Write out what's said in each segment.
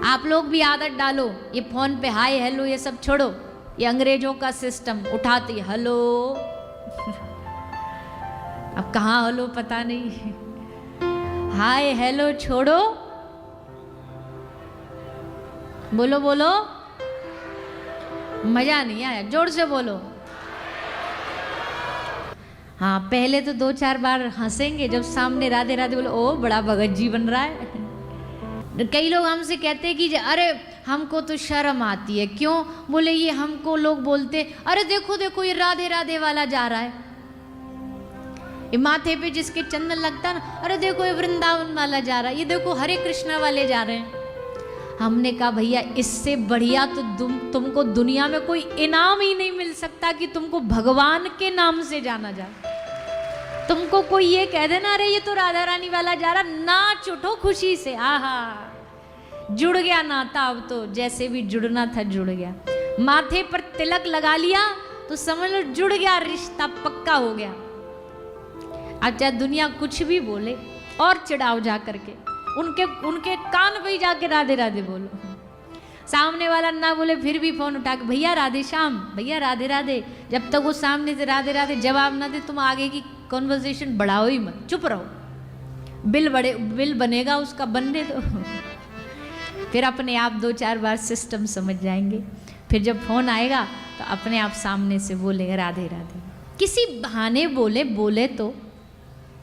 आप लोग भी आदत डालो, ये फोन पे हाय हेलो ये सब छोड़ो, ये अंग्रेजों का सिस्टम, उठाती हेलो अब कहाँ हेलो पता नहीं, हाय हेलो छोड़ो, बोलो बोलो, मजा नहीं आया, जोर से बोलो। हाँ पहले तो 2-4 बार हंसेंगे, जब सामने राधे राधे बोलो ओ बड़ा भगत जी बन रहा है। कई लोग हमसे कहते हैं कि अरे हमको तो शर्म आती है, क्यों? बोले ये हमको लोग बोलते अरे देखो देखो ये राधे राधे वाला जा रहा है, ये माथे पे जिसके चंदन लगता है ना, अरे देखो ये वृंदावन वाला जा रहा है, ये देखो हरे कृष्णा वाले जा रहे हैं। हमने कहा भैया इससे बढ़िया तो तुमको दुनिया में कोई इनाम ही नहीं मिल सकता कि तुमको भगवान के नाम से जाना जाए। तुमको कोई ये कह देना अरे ये तो राधा रानी वाला जा रहा, नाच उठो खुशी से, आहा जुड़ गया नाता, अब तो जैसे भी जुड़ना था जुड़ गया। माथे पर तिलक लगा लिया तो समझ लो जुड़ गया, रिश्ता पक्का हो गया। अब चाहे दुनिया कुछ भी बोले और चिढ़ाओ जा करके, उनके कान पे ही जाके राधे राधे बोलो, सामने वाला ना बोले फिर भी फोन उठा के भैया राधे श्याम, भैया राधे राधे, जब तक वो सामने से राधे राधे जवाब ना दे तुम आगे की कॉन्वर्सेशन बढ़ाओ ही मत, चुप रहो, बिल बनेगा उसका बनने दो। फिर अपने आप 2-4 बार सिस्टम समझ जाएंगे, फिर जब फोन आएगा तो अपने आप सामने से बोलेगा राधे राधे। किसी बहाने बोले तो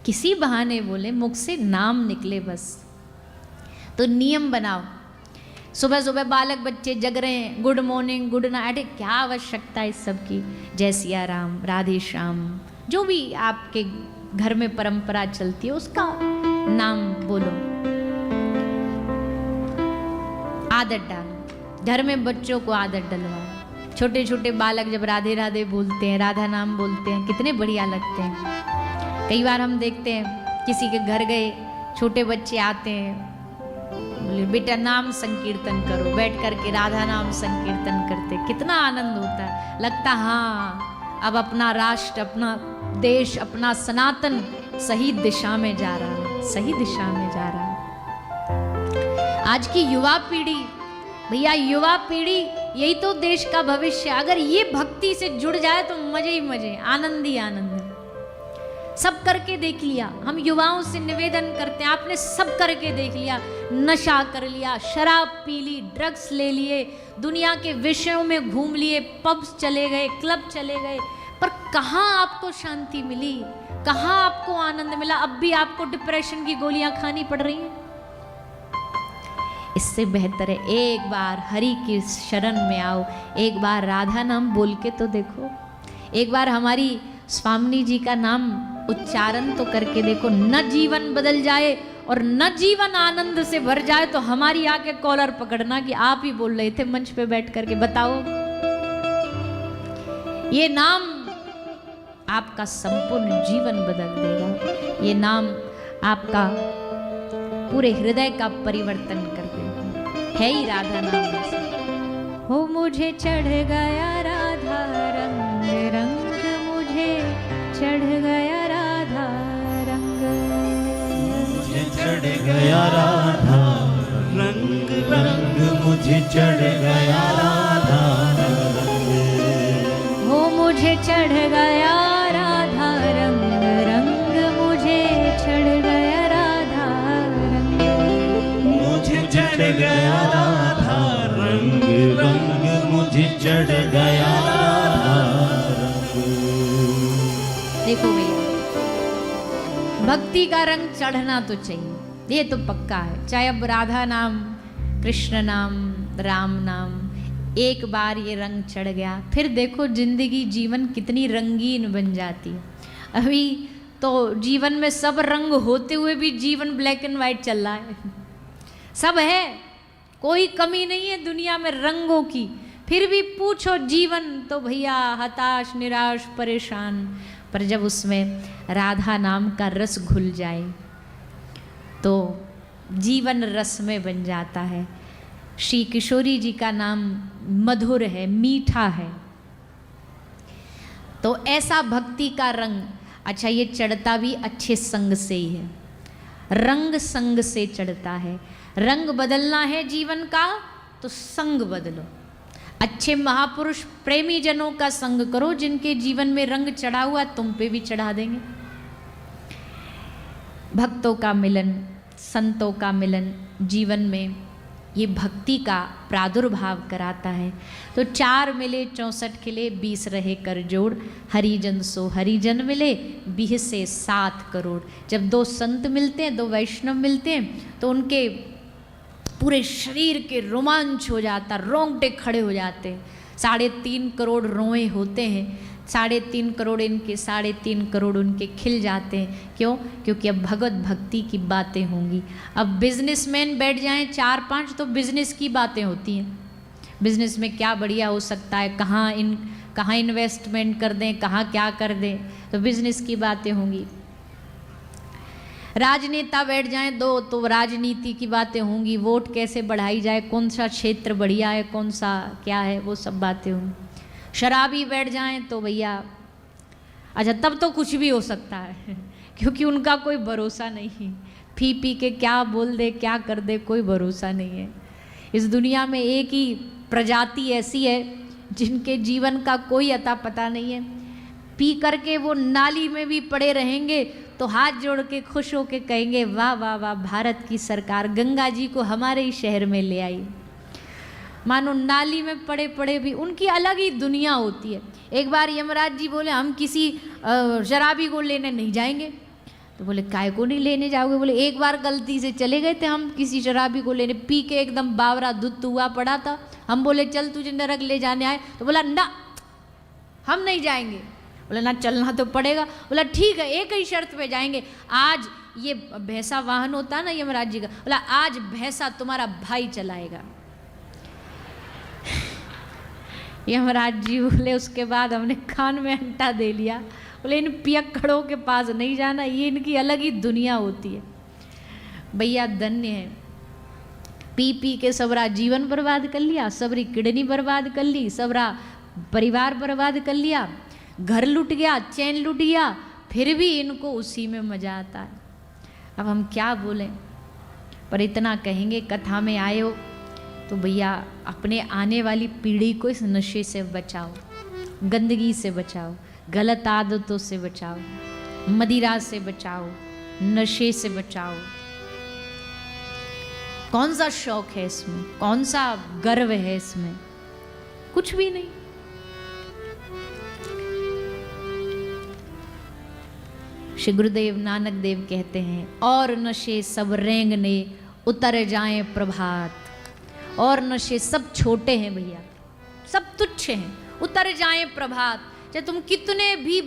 किसी बहाने बोले, मुख से नाम निकले बस। तो नियम बनाओ, सुबह सुबह बालक बच्चे जग रहे हैं, गुड मॉर्निंग गुड नाइट, क्या आवश्यकता है इस सब की? जय सिया राम, राधे श्याम, जो भी आपके घर में परंपरा चलती है उसका नाम बोलो, आदत डालो, घर में बच्चों को आदत डलवाओ। छोटे छोटे बालक जब राधे राधे बोलते हैं, राधा नाम बोलते हैं, कितने बढ़िया लगते हैं। कई बार हम देखते हैं किसी के घर गए, छोटे बच्चे आते हैं, बोले बेटा नाम संकीर्तन करो, बैठ करके राधा नाम संकीर्तन करते, कितना आनंद होता है, लगता हाँ अब अपना राष्ट्र, अपना देश, अपना सनातन सही दिशा में जा रहा है, सही दिशा में जा रहा है। आज की युवा पीढ़ी, भैया युवा पीढ़ी यही तो देश का भविष्य, अगर ये भक्ति से जुड़ जाए तो मजे ही मजे, आनंद ही आनंद है। सब करके देख लिया, हम युवाओं से निवेदन करते हैं, आपने सब करके देख लिया, नशा कर लिया, शराब पी ली, ड्रग्स ले लिए, दुनिया के विषयों में घूम लिए, पब्स चले गए, क्लब चले गए, पर कहाँ आपको शांति मिली, कहाँ आपको आनंद मिला? अब भी आपको डिप्रेशन की गोलियां खानी पड़ रही हैं। इससे बेहतर है एक बार हरि की शरण में आओ, एक बार राधा नाम बोल के तो देखो, एक बार हमारी स्वामी जी का नाम उच्चारण तो करके देखो। न जीवन बदल जाए और न जीवन आनंद से भर जाए तो हमारी आके कॉलर पकड़ना कि आप ही बोल रहे थे मंच पे बैठ करके, बताओ। ये नाम आपका संपूर्ण जीवन बदल देगा, ये नाम आपका पूरे हृदय का परिवर्तन कर देगा, है ही राधा नाम। हो मुझे चढ़ गया राधा रंग रंग, मुझे चढ़ गया राधा रंग, मुझे चढ़ गया राधा रंग रंग, मुझे चढ़ गया राधा रंग, हो मुझे चढ़ गया राधा रंग रंग, मुझे चढ़ गया राधा रंग, मुझे चढ़ गया राधा रंग रंग, मुझे चढ़ गया राधा रंग। देखो भैया, भक्ति का रंग चढ़ना तो चाहिए, ये तो पक्का है। चाहे अब राधा नाम, कृष्ण नाम, राम नाम, एक बार ये रंग चढ़ गया, फिर देखो जिंदगी जीवन कितनी रंगीन बन जाती है। अभी तो जीवन में सब रंग होते हुए भी जीवन ब्लैक एंड वाइट चल रहा है, सब है, कोई कमी नहीं है दुनिया में रंगों की, फिर भी पूछो जीवन तो भैया हताश, निराश, परेशान। पर जब उसमें राधा नाम का रस घुल जाए तो जीवन रसमय बन जाता है। श्री किशोरी जी का नाम मधुर है, मीठा है, तो ऐसा भक्ति का रंग, अच्छा ये चढ़ता भी अच्छे संग से ही है, रंग संग से चढ़ता है। रंग बदलना है जीवन का तो संग बदलो। अच्छे महापुरुष प्रेमी जनों का संग करो, जिनके जीवन में रंग चढ़ा हुआ तुम पे भी चढ़ा देंगे। भक्तों का मिलन, संतों का मिलन जीवन में ये भक्ति का प्रादुर्भाव कराता है। तो 4 मिले 64 खिले, 20 रहे कर जोड़, हरिजन सो हरिजन मिले, 20 से 7 करोड़। जब 2 संत मिलते हैं, 2 वैष्णव मिलते हैं, तो उनके पूरे शरीर के रोमांच हो जाता, रोंगटे खड़े हो जाते हैं। 3.5 करोड़ रोए होते हैं, 3.5 करोड़ इनके, 3.5 करोड़ उनके खिल जाते हैं। क्यों? क्योंकि अब भगवत भक्ति की बातें होंगी। अब बिजनेसमैन बैठ जाएं 4-5 तो बिजनेस की बातें होती हैं। बिजनेस में क्या बढ़िया हो सकता है, कहाँ इन्वेस्टमेंट कर दें, कहाँ क्या कर दें, तो बिजनेस की बातें होंगी। राजनेता बैठ जाएं 2 तो राजनीति की बातें होंगी, वोट कैसे बढ़ाई जाए, कौन सा क्षेत्र बढ़िया है, कौन सा क्या है, वो सब बातें होंगी। शराबी बैठ जाएं तो भैया अच्छा तब तो कुछ भी हो सकता है क्योंकि उनका कोई भरोसा नहीं, पी के क्या बोल दे क्या कर दे कोई भरोसा नहीं है। इस दुनिया में एक ही प्रजाति ऐसी है जिनके जीवन का कोई अता पता नहीं है। पी करके वो नाली में भी पड़े रहेंगे तो हाथ जोड़ के खुश होके कहेंगे वाह वाह वाह, भारत की सरकार गंगा जी को हमारे ही शहर में ले आई। मानो नाली में पड़े पड़े भी उनकी अलग ही दुनिया होती है। एक बार यमराज जी बोले हम किसी शराबी को लेने नहीं जाएंगे। तो बोले काय को नहीं लेने जाओगे? बोले एक बार गलती से चले गए थे हम किसी शराबी को लेने, पी के एकदम बावरा धुत हुआ पड़ा था। हम बोले चल तुझे नरक ले जाने आए, तो बोला ना हम नहीं जाएंगे। बोला ना चलना तो पड़ेगा। बोला ठीक है एक ही शर्त पे जाएंगे, आज ये भैंसा वाहन होता है ना यमराज जी का, बोला आज भैंसा तुम्हारा भाई चलाएगा। यमराज जी बोले उसके बाद हमने कान में अंटा दे लिया, बोले इन पियक्कड़ों के पास नहीं जाना, ये इनकी अलग ही दुनिया होती है। भैया धन्य है, पी के सबरा जीवन बर्बाद कर लिया, सबरी किडनी बर्बाद कर ली, सबरा परिवार बर्बाद कर लिया, घर लुट गया, चैन लुट गया, फिर भी इनको उसी में मजा आता है। अब हम क्या बोलें, पर इतना कहेंगे कथा में आए हो तो भैया अपने आने वाली पीढ़ी को इस नशे से बचाओ, गंदगी से बचाओ, गलत आदतों से बचाओ, मदिरा से बचाओ, नशे से बचाओ। कौन सा शौक है इसमें, कौन सा गर्व है इसमें? कुछ भी नहीं। श्री गुरुदेव नानक देव कहते हैं और नशे सब रेंगने उतर जाएं प्रभात। और नशे सब छोटे हैं भैया, सब तुच्छ हैं, उतर जाएं प्रभात। चाहे तुम कितने भी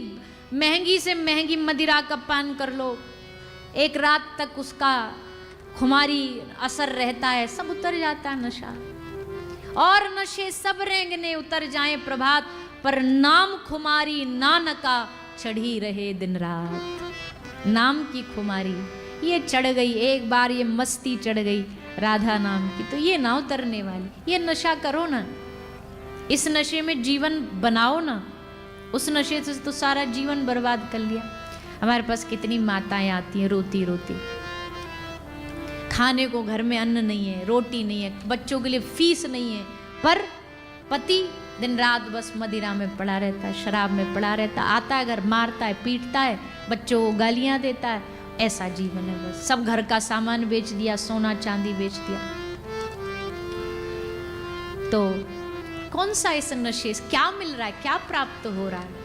महंगी से महंगी मदिरा का पान कर लो, एक रात तक उसका खुमारी असर रहता है, सब उतर जाता है नशा। और नशे सब रेंगने उतर जाएं प्रभात, पर नाम खुमारी नानका चढ़ी रहे दिन रात। नाम की खुमारी ये चढ़ गई, एक बार ये मस्ती चढ़ गई राधा नाम की, तो ये ना उतरने वाली। ये नशा करो ना, इस नशे में जीवन बनाओ ना, उस नशे से तो सारा जीवन बर्बाद कर लिया। हमारे पास कितनी माताएं आती हैं रोती रोती, खाने को घर में अन्न नहीं है, रोटी नहीं है, बच्चों के लिए फीस नहीं है, पर पति दिन रात बस मदिरा में पड़ा रहता है, शराब में पड़ा रहता है, आता है घर मारता है, पीटता है, बच्चों को गालियां देता है। ऐसा जीवन है बस, सब घर का सामान बेच दिया, सोना चांदी बेच दिया। तो कौन सा इस नशे से क्या मिल रहा है, क्या प्राप्त हो रहा है?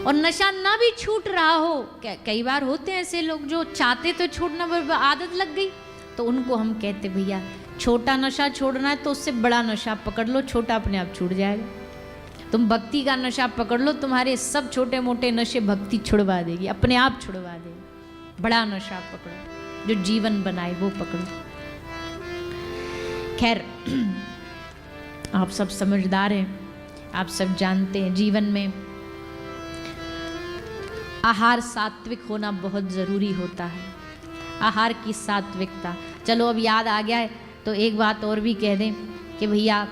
और नशा ना भी छूट रहा हो, कई बार होते हैं ऐसे लोग जो चाहते तो छोड़ना पर आदत लग गई, तो उनको हम कहते भैया छोटा नशा छोड़ना है तो उससे बड़ा नशा पकड़ लो, छोटा अपने आप छूट जाएगा। तुम भक्ति का नशा पकड़ लो, तुम्हारे सब छोटे मोटे नशे भक्ति छुड़वा देगी, अपने आप छुड़वा देगी। बड़ा नशा पकड़ो जो जीवन बनाए वो पकड़ो। खैर आप सब समझदार हैं, आप सब जानते हैं जीवन में आहार सात्विक होना बहुत ज़रूरी होता है। आहार की सात्विकता, चलो अब याद आ गया है तो एक बात और भी कह दें कि भैया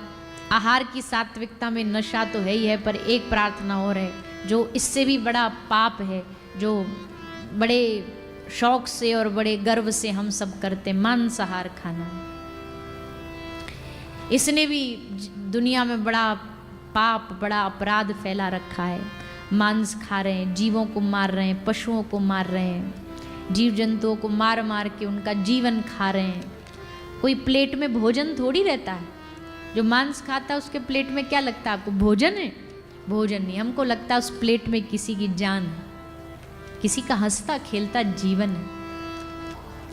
आहार की सात्विकता में नशा तो है ही है, पर एक प्रार्थना और है जो इससे भी बड़ा पाप है, जो बड़े शौक से और बड़े गर्व से हम सब करते मांसाहार खाना। इसने भी दुनिया में बड़ा पाप, बड़ा अपराध फैला रखा है। मांस खा रहे हैं, जीवों को मार रहे हैं, पशुओं को मार रहे हैं, जीव जंतुओं को मार मार के उनका जीवन खा रहे हैं। कोई प्लेट में भोजन थोड़ी रहता है। जो मांस खाता है उसके प्लेट में क्या लगता है आपको? भोजन है? भोजन नहीं, हमको लगता है उस प्लेट में किसी की जान है, किसी का हंसता खेलता जीवन है।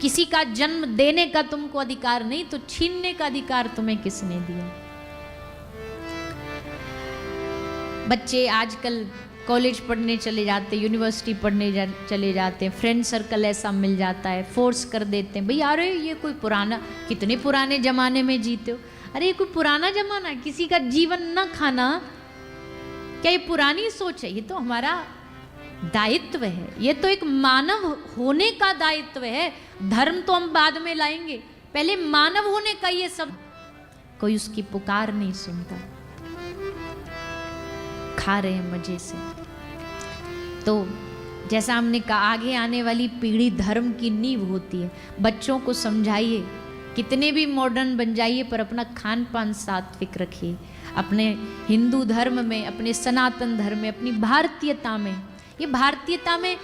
किसी का जन्म देने का तुमको अधिकार नहीं तो छीनने का अधिकार तुम्हें किसने दिया? बच्चे आजकल कॉलेज पढ़ने चले जाते, यूनिवर्सिटी पढ़ने चले जाते हैं, फ्रेंड सर्कल ऐसा मिल जाता है, फोर्स कर देते हैं, भाई अरे ये कोई पुराना, कितने पुराने जमाने में जीते हो। अरे ये कोई पुराना जमाना है? किसी का जीवन ना खाना क्या ये पुरानी सोच है? ये तो हमारा दायित्व है, ये तो एक मानव होने का दायित्व है। धर्म तो हम बाद में लाएंगे, पहले मानव होने का ये सब। कोई उसकी पुकार नहीं सुनता, खा रहे हैं मजे से। तो जैसा हमने कहा, आगे आने वाली पीढ़ी धर्म की नींव होती है। बच्चों को समझाइए, कितने भी मॉडर्न बन जाइए पर अपना खान पान सात्विक रखिए। अपने हिंदू धर्म में, अपने सनातन धर्म में, अपनी भारतीयता में, ये भारतीयता में।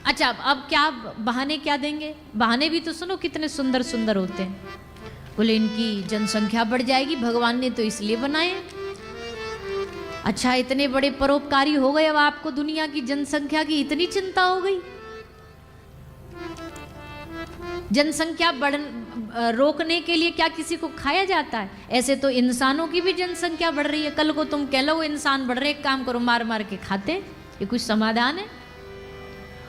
अच्छा अब क्या बहाने क्या देंगे? बहाने भी तो सुनो कितने सुंदर सुंदर होते हैं। बोले इनकी जनसंख्या बढ़ जाएगी, भगवान ने तो इसलिए बनाए। अच्छा इतने बड़े परोपकारी हो गए, अब आपको दुनिया की जनसंख्या की इतनी चिंता हो गई? जनसंख्या रोकने के लिए क्या किसी को खाया जाता है? ऐसे तो इंसानों की भी जनसंख्या बढ़ रही है। कल को तुम कह लो इंसान बढ़ रहे, एक काम करो मार मार के खाते हैं, ये कुछ समाधान है?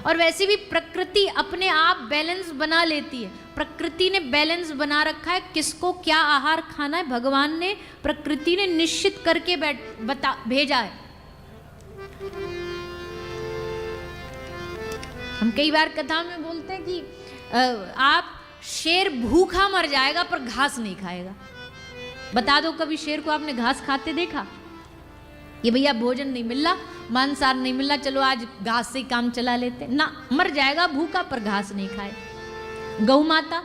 और वैसे भी प्रकृति अपने आप बैलेंस बना लेती है। प्रकृति ने बैलेंस बना रखा है, किसको क्या आहार खाना है भगवान ने, प्रकृति ने निश्चित करके भेजा है। हम कई बार कथा में बोलते हैं कि आप शेर भूखा मर जाएगा पर घास नहीं खाएगा। बता दो कभी शेर को आपने घास खाते देखा? ये भैया भोजन नहीं मिल रहा, मांसाहार नहीं मिल रहा, चलो आज घास से ही काम चला लेते ना, मर जाएगा भूखा पर घास नहीं खाए। गौ माता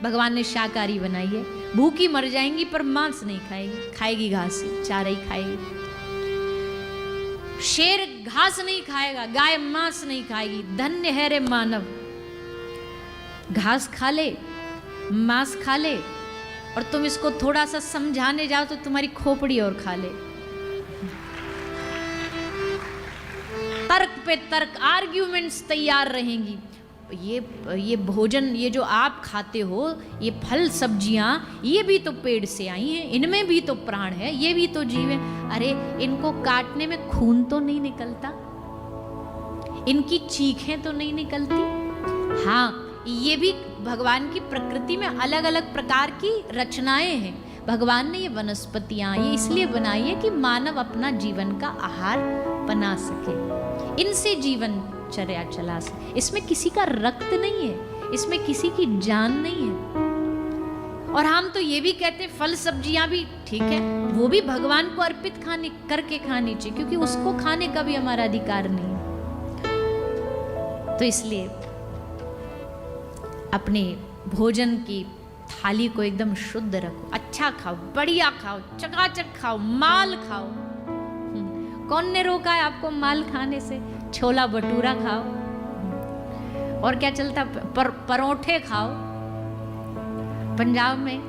भगवान ने शाकाहारी बनाई है, भूखी मर जाएंगी पर मांस नहीं खाएगी, खाएगी घास ही, चारा ही खाएगी। शेर घास नहीं खाएगा, गाय मांस नहीं खाएगी। धन्य है रे मानव, घास खा ले, मांस खा ले, और तुम इसको थोड़ा सा समझाने जाओ तो तुम्हारी खोपड़ी और खा ले। तर्क पे तर्क, आर्ग्यूमेंट्स तैयार रहेंगी। ये भोजन, ये जो आप खाते हो, ये फल सब्जियां, ये भी तो पेड़ से आई हैं, इनमें भी तो प्राण है, ये भी तो जीव है। अरे इनको काटने में खून तो नहीं निकलता, इनकी चीखें तो नहीं निकलती। हाँ, ये भी भगवान की प्रकृति में अलग अलग प्रकार की रचनाएं हैं। भगवान ने ये वनस्पतियां ये इसलिए बनाई है कि मानव अपना जीवन का आहार बना सके, इनसे जीवन चर्या चला सके। इसमें किसी का रक्त नहीं है, इसमें किसी की जान नहीं है। और हम तो ये भी कहते हैं फल सब्जियां भी ठीक है, वो भी भगवान को अर्पित करके खानी चाहिए, क्योंकि उसको खाने का भी हमारा अधिकार नहीं है। तो इसलिए अपने भोजन की थाली को एकदम शुद्ध रखो, अच्छा खाओ, बढ़िया खाओ, चकाचक खाओ, माल खाओ। कौन ने रोका है आपको माल खाने से? छोला भटूरा खाओ, और क्या चलता, परोठे खाओ पंजाब में,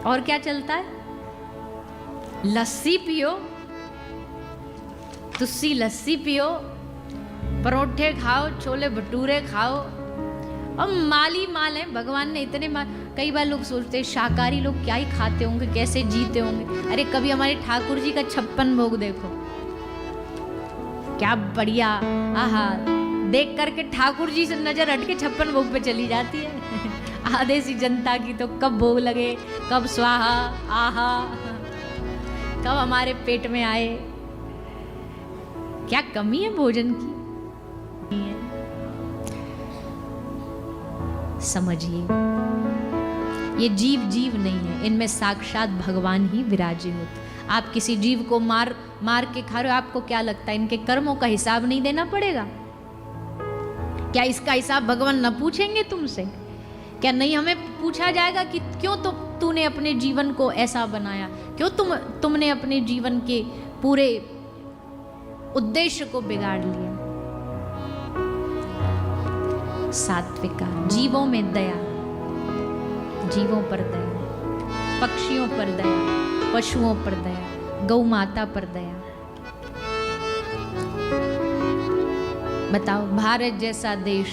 और क्या चलता है, लस्सी पियो, तुस्सी लस्सी पियो, परोठे खाओ, छोले भटूरे खाओ, और माली माल है। भगवान ने इतने माल। कई बार लोग सोचते हैं शाकाहारी लोग क्या ही खाते होंगे, कैसे जीते होंगे। अरे कभी हमारे ठाकुर जी का 56 भोग देखो, क्या बढ़िया, आहा, देख करके ठाकुर जी से नजर हट के 56 भोग पे चली जाती है। आधे सी जनता की तो कब भोग लगे, कब स्वाहा, आहा, कब हमारे पेट में आए। क्या कमी है भोजन की? समझिए, ये जीव जीव नहीं है, इनमें साक्षात भगवान ही विराजे होते। आप किसी जीव को मार के खा रहे हो, आपको क्या लगता है इनके कर्मों का हिसाब नहीं देना पड़ेगा? क्या इसका हिसाब भगवान न पूछेंगे तुमसे? क्या नहीं हमें पूछा जाएगा कि क्यों तूने अपने जीवन को ऐसा बनाया, क्यों तुमने अपने जीवन के पूरे उद्देश्य को बिगाड़ लिया? सात्विका, जीवों में दया, जीवों पर दया, पक्षियों पर दया, पशुओं पर दया, गौ माता पर दया। बताओ, भारत जैसा देश,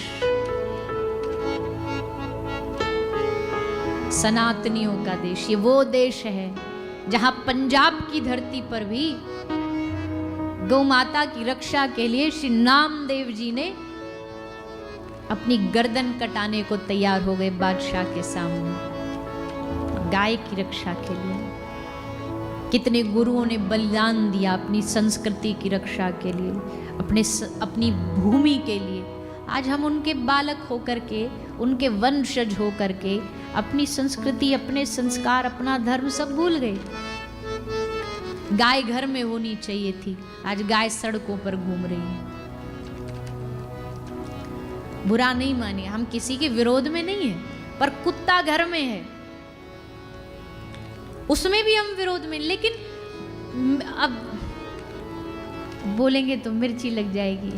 सनातनियों का देश, ये वो देश है जहां पंजाब की धरती पर भी गौ माता की रक्षा के लिए श्री नामदेव जी ने अपनी गर्दन कटाने को तैयार हो गए बादशाह के सामने, गाय की रक्षा के लिए। कितने गुरुओं ने बलिदान दिया अपनी संस्कृति की रक्षा के लिए, अपनी भूमि के लिए। आज हम उनके बालक होकर के, उनके वंशज होकर के अपनी संस्कृति, अपने संस्कार, अपना धर्म सब भूल गए। गाय घर में होनी चाहिए थी, आज गाय सड़कों पर घूम रही है। बुरा नहीं मानिए, हम किसी के विरोध में नहीं है, पर कुत्ता घर में है उसमें भी हम विरोध में। लेकिन अब बोलेंगे तो मिर्ची लग जाएगी,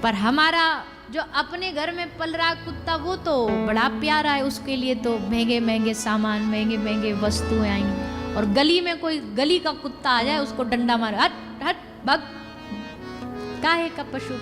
पर हमारा जो अपने घर में पल रहा कुत्ता वो तो बड़ा प्यारा है, उसके लिए तो महंगे महंगे सामान, महंगे महंगे वस्तुएं आएंगी। और गली में कोई गली का कुत्ता आ जाए, उसको डंडा मारे, हट हट भग, काहे का पशु